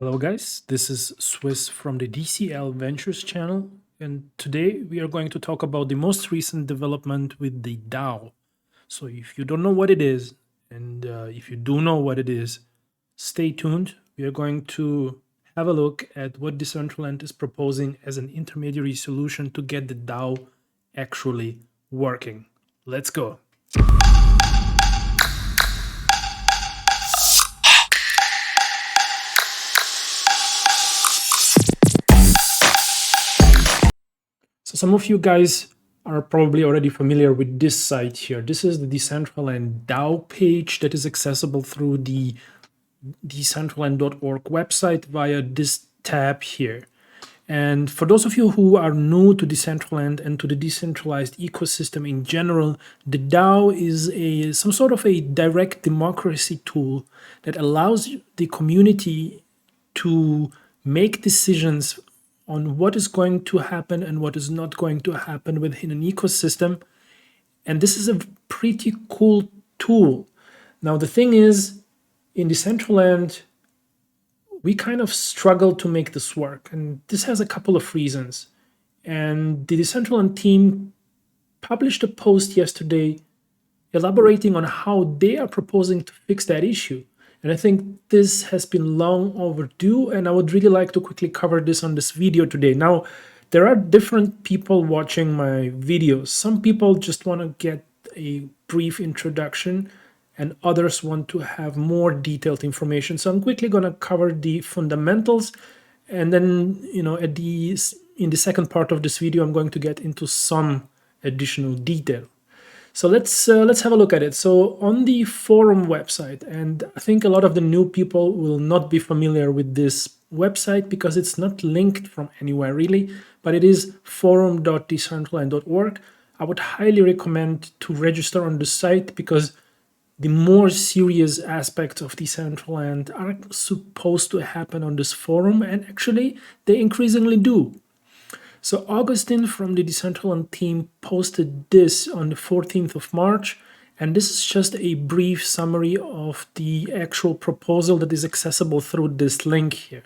Hello guys, this is Swiss from the DCL Ventures channel, and today we are going to talk about the most recent development with the DAO. So if you don't know what it is, and if you do know what it is, stay tuned. We are going to have a look at what Decentraland is proposing as an intermediary solution to get the DAO actually working. Let's go. So some of you guys are probably already familiar with this site here. This is the Decentraland DAO page that is accessible through the decentraland.org website via this tab here. And for those of you who are new to Decentraland and to the decentralized ecosystem in general, the DAO is some sort of a direct democracy tool that allows the community to make decisions on what is going to happen and what is not going to happen within an ecosystem. And this is a pretty cool tool. Now, the thing is, in Decentraland, we kind of struggle to make this work. And this has a couple of reasons. And the Decentraland team published a post yesterday elaborating on how they are proposing to fix that issue. And I think this has been long overdue, and I would really like to quickly cover this on this video today. Now, there are different people watching my videos. Some people just want to get a brief introduction, and others want to have more detailed information. So I'm quickly going to cover the fundamentals, and then, in the second part of this video, I'm going to get into some additional detail. So let's have a look at it. So on the forum website, and I think a lot of the new people will not be familiar with this website because it's not linked from anywhere really, but it is forum.decentraland.org. I would highly recommend to register on the site because the more serious aspects of Decentraland are supposed to happen on this forum, and actually they increasingly do. So Augustine from the Decentraland team posted this on the 14th of March, and this is just a brief summary of the actual proposal that is accessible through this link here.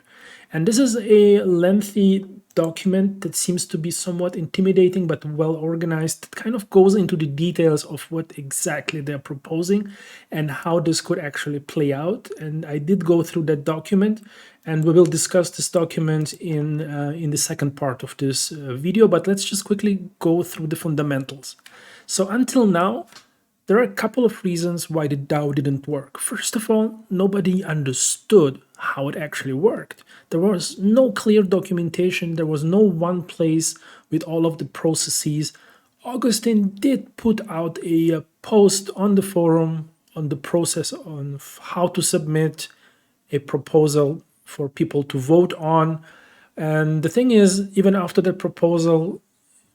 And this is a lengthy document that seems to be somewhat intimidating but well organized. It kind of goes into the details of what exactly they're proposing and how this could actually play out. And I did go through that document, and we will discuss this document in the second part of this video, but let's just quickly go through the fundamentals. So until now, there are a couple of reasons why the DAO didn't work. First of all, nobody understood how it actually worked. There was no clear documentation. There was no one place with all of the processes. Augustine did put out a post on the forum on the process on how to submit a proposal for people to vote on. And the thing is, even after that proposal,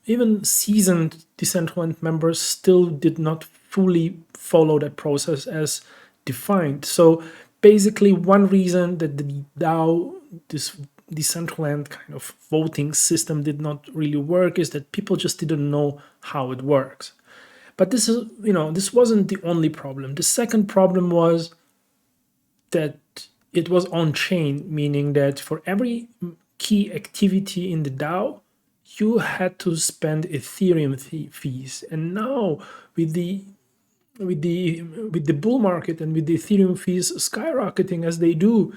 even seasoned Decentraland members still did not fully follow that process as defined. So basically, one reason that the DAO, this Decentraland kind of voting system, did not really work is that people just didn't know how it works. But this is, this wasn't the only problem. The second problem was that it was on chain, meaning that for every key activity in the DAO, you had to spend Ethereum fees. And now with the bull market and with the Ethereum fees skyrocketing as they do,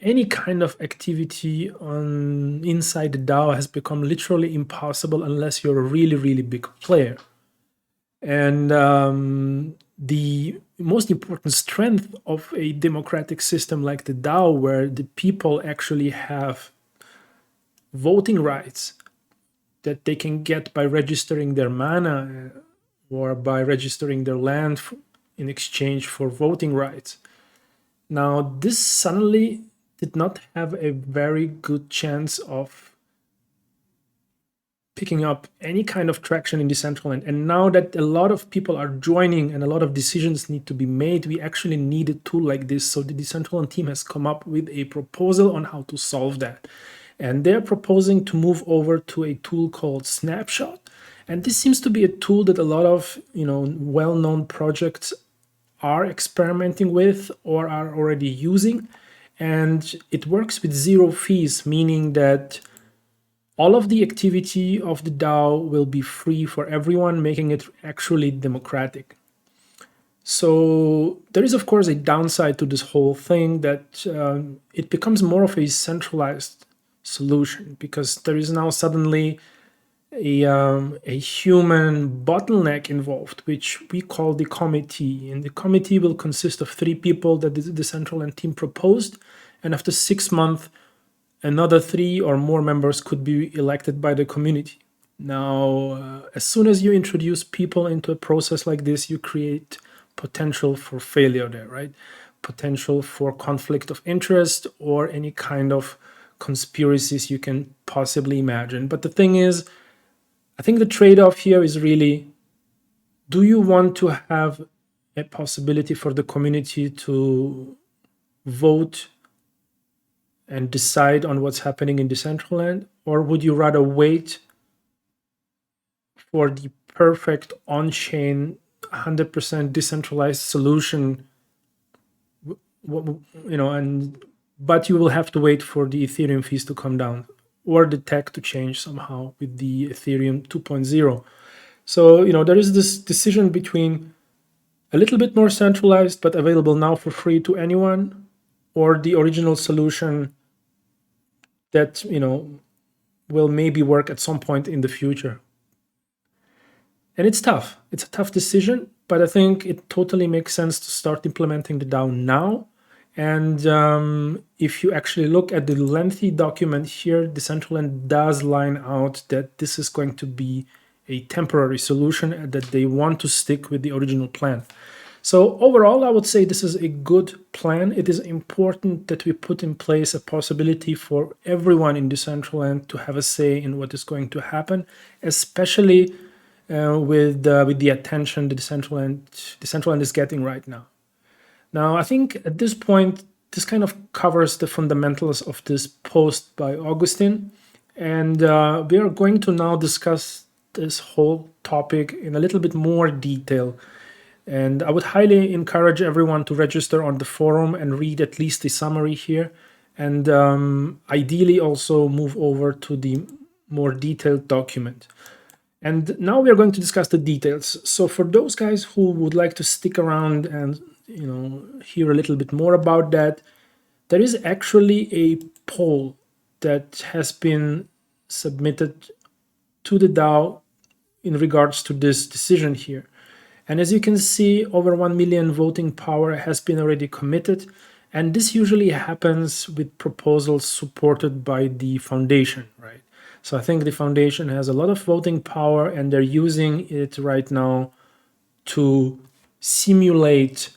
any kind of activity inside the DAO has become literally impossible unless you're a really, really big player. And the most important strength of a democratic system like the DAO, where the people actually have voting rights that they can get by registering their mana or by registering their land in exchange for voting rights. Now, this suddenly did not have a very good chance of picking up any kind of traction in Decentraland. And now that a lot of people are joining and a lot of decisions need to be made, we actually need a tool like this. So the Decentraland team has come up with a proposal on how to solve that. And they're proposing to move over to a tool called Snapshot. And this seems to be a tool that a lot of well-known projects are experimenting with or are already using. And it works with zero fees, meaning that all of the activity of the DAO will be free for everyone, making it actually democratic. So there is, of course, a downside to this whole thing, that it becomes more of a centralized solution, because there is now suddenly a human bottleneck involved, which we call the committee. And the committee will consist of 3 people that the Decentraland team proposed. And after 6 months, another 3 or more members could be elected by the community. Now, as soon as you introduce people into a process like this, you create potential for failure there, right? Potential for conflict of interest or any kind of conspiracies you can possibly imagine. But the thing is, I think the trade-off here is really, do you want to have a possibility for the community to vote and decide on what's happening in Decentraland, or would you rather wait for the perfect on-chain 100% decentralized solution, but you will have to wait for the Ethereum fees to come down or the tech to change somehow with the Ethereum 2.0. So, there is this decision between a little bit more centralized but available now for free to anyone, or the original solution that, will maybe work at some point in the future. And it's tough. It's a tough decision, but I think it totally makes sense to start implementing the DAO now. And if you actually look at the lengthy document here, Decentraland does line out that this is going to be a temporary solution and that they want to stick with the original plan. So overall, I would say this is a good plan. It is important that we put in place a possibility for everyone in Decentraland to have a say in what is going to happen, especially with the attention the Decentraland is getting right now. Now, I think at this point, this kind of covers the fundamentals of this post by Augustin, and we are going to now discuss this whole topic in a little bit more detail. And I would highly encourage everyone to register on the forum and read at least the summary here, and ideally also move over to the more detailed document. And now we are going to discuss the details. So for those guys who would like to stick around and hear a little bit more about that, there is actually a poll that has been submitted to the DAO in regards to this decision here. And as you can see, over 1 million voting power has been already committed. And this usually happens with proposals supported by the foundation, right? So I think the foundation has a lot of voting power, and they're using it right now to simulate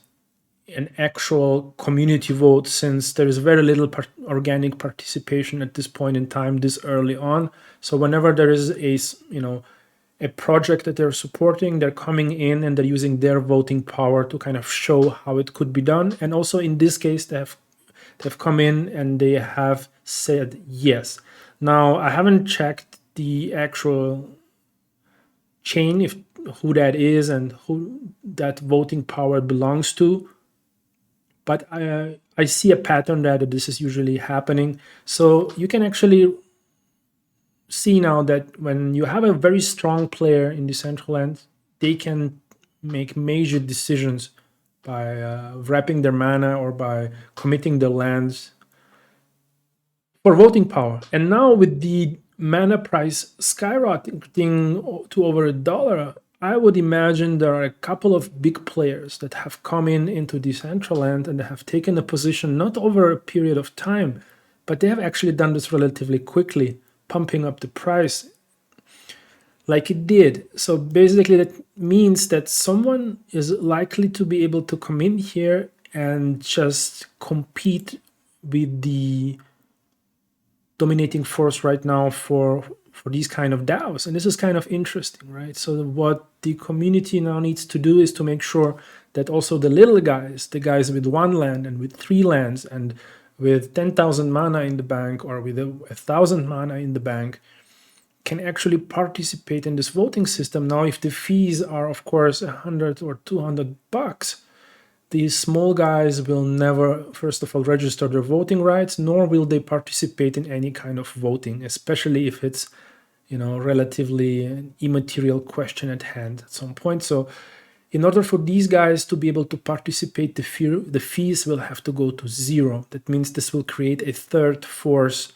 an actual community vote, since there is very little organic participation at this point in time, this early on. So whenever there is a project that they're supporting, they're coming in and they're using their voting power to kind of show how it could be done. And also in this case, they've come in and they have said yes. Now, I haven't checked the actual chain, who that is and who that voting power belongs to, but I see a pattern that this is usually happening. So you can actually see now that when you have a very strong player in Decentraland, they can make major decisions by wrapping their mana or by committing their lands for voting power. And now with the mana price skyrocketing to over $1, I would imagine there are a couple of big players that have come into Decentraland and have taken a position not over a period of time, but they have actually done this relatively quickly, pumping up the price like it did. So basically that means that someone is likely to be able to come in here and just compete with the dominating force right now for these kind of DAOs. And this is kind of interesting, right? So what the community now needs to do is to make sure that also the little guys, the guys with 1 land and with 3 lands and with 10,000 mana in the bank or with 1,000 mana in the bank, can actually participate in this voting system. Now, if the fees are, of course, $100 or $200, these small guys will never, first of all, register their voting rights, nor will they participate in any kind of voting, especially if it's, relatively an immaterial question at hand at some point. So in order for these guys to be able to participate, the fees will have to go to zero. That means this will create a third force.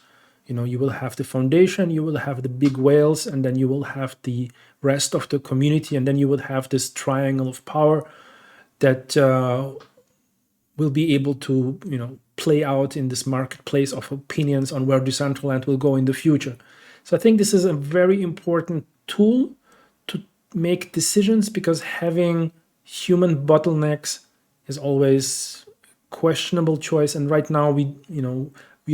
You will have the foundation, you will have the big whales, and then you will have the rest of the community, and then you will have this triangle of power that will be able to, play out in this marketplace of opinions on where Decentraland will go in the future. So I think this is a very important tool to make decisions, because having human bottlenecks is always a questionable choice. And right now we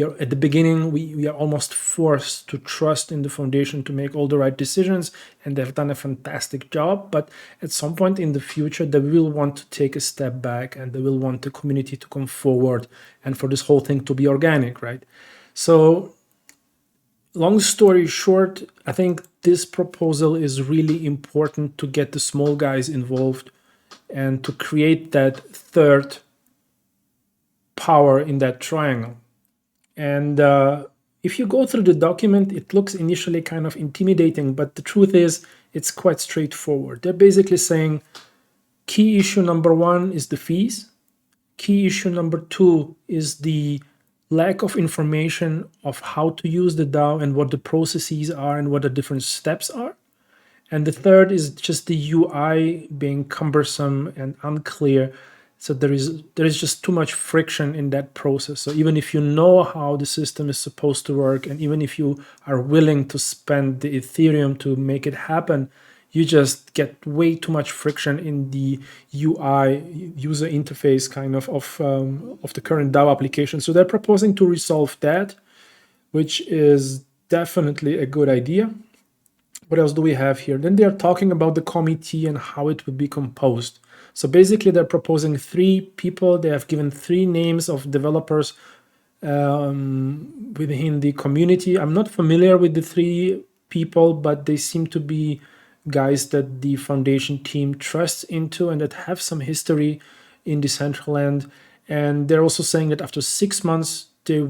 are at the beginning, we are almost forced to trust in the foundation to make all the right decisions, and they've done a fantastic job. But at some point in the future, they will want to take a step back, and they will want the community to come forward and for this whole thing to be organic, right? So long story short, I think this proposal is really important to get the small guys involved and to create that third power in that triangle. And if you go through the document, it looks initially kind of intimidating, but the truth is it's quite straightforward. They're basically saying key issue number one is the fees. Key issue number two is the lack of information of how to use the DAO and what the processes are and what the different steps are. And the third is just the UI being cumbersome and unclear. So there is just too much friction in that process. So even if you know how the system is supposed to work, and even if you are willing to spend the Ethereum to make it happen, you just get way too much friction in the UI, user interface kind of the current DAO application. So they're proposing to resolve that, which is definitely a good idea. What else do we have here? Then they're talking about the committee and how it would be composed. So basically, they're proposing 3 people. They have given 3 names of developers within the community. I'm not familiar with the 3 people, but they seem to be guys that the foundation team trusts into and that have some history in Decentraland. And they're also saying that after 6 months, the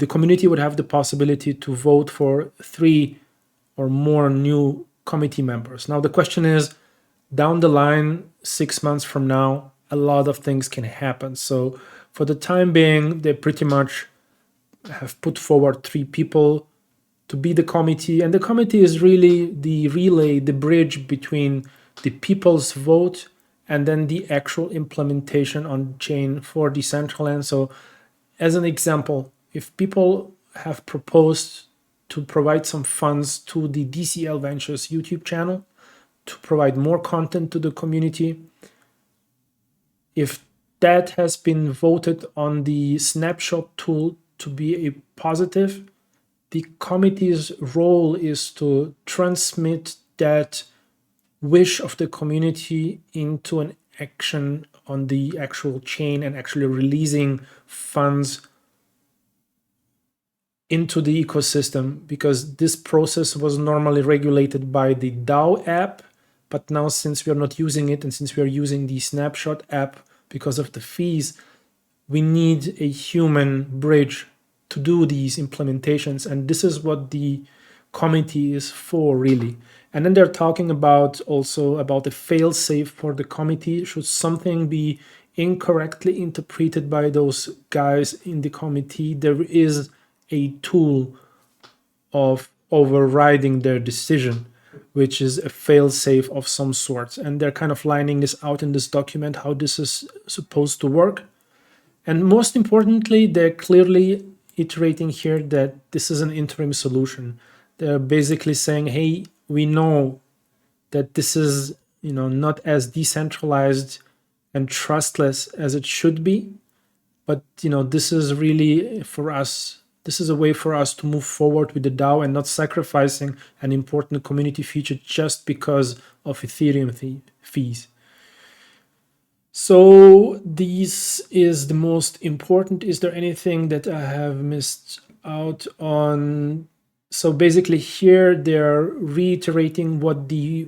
community would have the possibility to vote for 3 or more new committee members. Now the question is, down the line, 6 months from now, a lot of things can happen. So for the time being, they pretty much have put forward 3 people to be the committee, and the committee is really the relay, the bridge between the people's vote and then the actual implementation on chain for Decentraland. So as an example, if people have proposed to provide some funds to the DCL Ventures YouTube channel to provide more content to the community, if that has been voted on the snapshot tool to be a positive, the committee's role is to transmit that wish of the community into an action on the actual chain and actually releasing funds into the ecosystem, because this process was normally regulated by the DAO app. But now, since we are not using it and since we are using the snapshot app because of the fees, we need a human bridge to do these implementations. And this is what the committee is for, really. And then they're talking about also about a fail-safe for the committee. Should something be incorrectly interpreted by those guys in the committee, there is a tool of overriding their decision, which is a fail-safe of some sort. And they're kind of lining this out in this document, how this is supposed to work. And most importantly, they're clearly iterating here that this is an interim solution. They're basically saying, hey, we know that this is, not as decentralized and trustless as it should be, but this is really for us. This is a way for us to move forward with the DAO and not sacrificing an important community feature just because of Ethereum fees. So this is the most important. Is there anything that I have missed out on? So basically here they're reiterating what the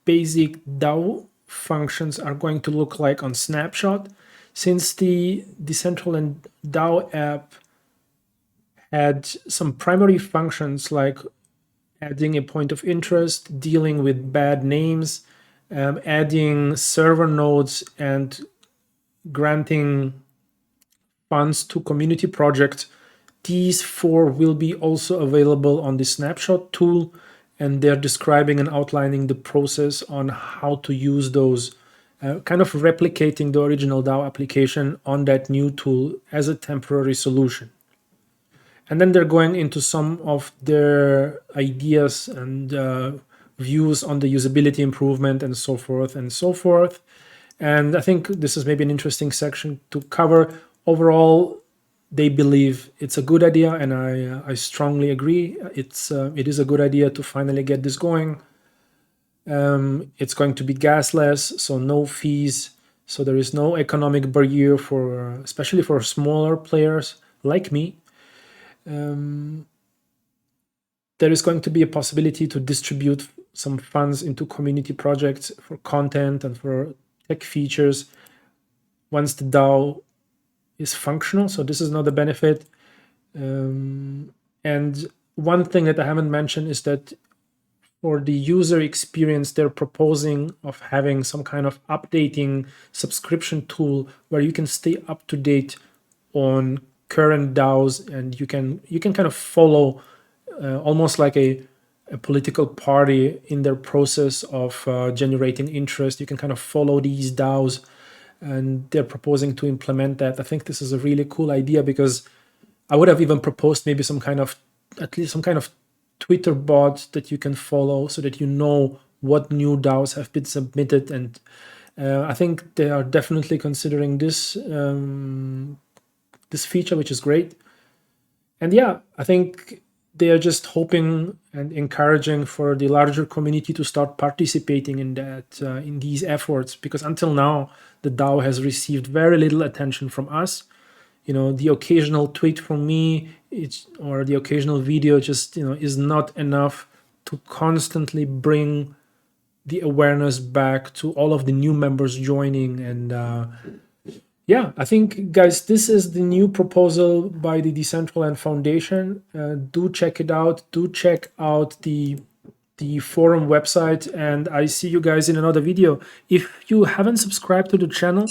basic DAO functions are going to look like on Snapshot. Since the Decentraland DAO app had some primary functions like adding a point of interest, dealing with bad names, adding server nodes, and granting funds to community projects. These four will be also available on the snapshot tool, and they're describing and outlining the process on how to use those, kind of replicating the original DAO application on that new tool as a temporary solution. And then they're going into some of their ideas and views on the usability improvement and so forth and so forth. And I think this is maybe an interesting section to cover. Overall, they believe it's a good idea, and I strongly agree. It is a good idea to finally get this going. It's going to be gasless, so no fees. So there is no economic barrier for, especially for smaller players like me. There is going to be a possibility to distribute some funds into community projects for content and for tech features once the DAO is functional. So this is another benefit. And one thing that I haven't mentioned is that for the user experience, they're proposing of having some kind of updating subscription tool where you can stay up to date on current DAOs, and you can kind of follow almost like a political party in their process of generating interest. You can kind of follow these DAOs, and they're proposing to implement that. I think this is a really cool idea, because I would have even proposed maybe at least some kind of Twitter bot that you can follow so that you know what new DAOs have been submitted. And I think they are definitely considering this this feature, which is great. And yeah, I think they are just hoping and encouraging for the larger community to start participating in that, in these efforts, because until now, the DAO has received very little attention from us. You know, the occasional tweet from me, or the occasional video just, is not enough to constantly bring the awareness back to all of the new members joining. And yeah, I think, guys, this is the new proposal by the Decentraland Foundation. Do check it out. Do check out the forum website, and I see you guys in another video. If you haven't subscribed to the channel,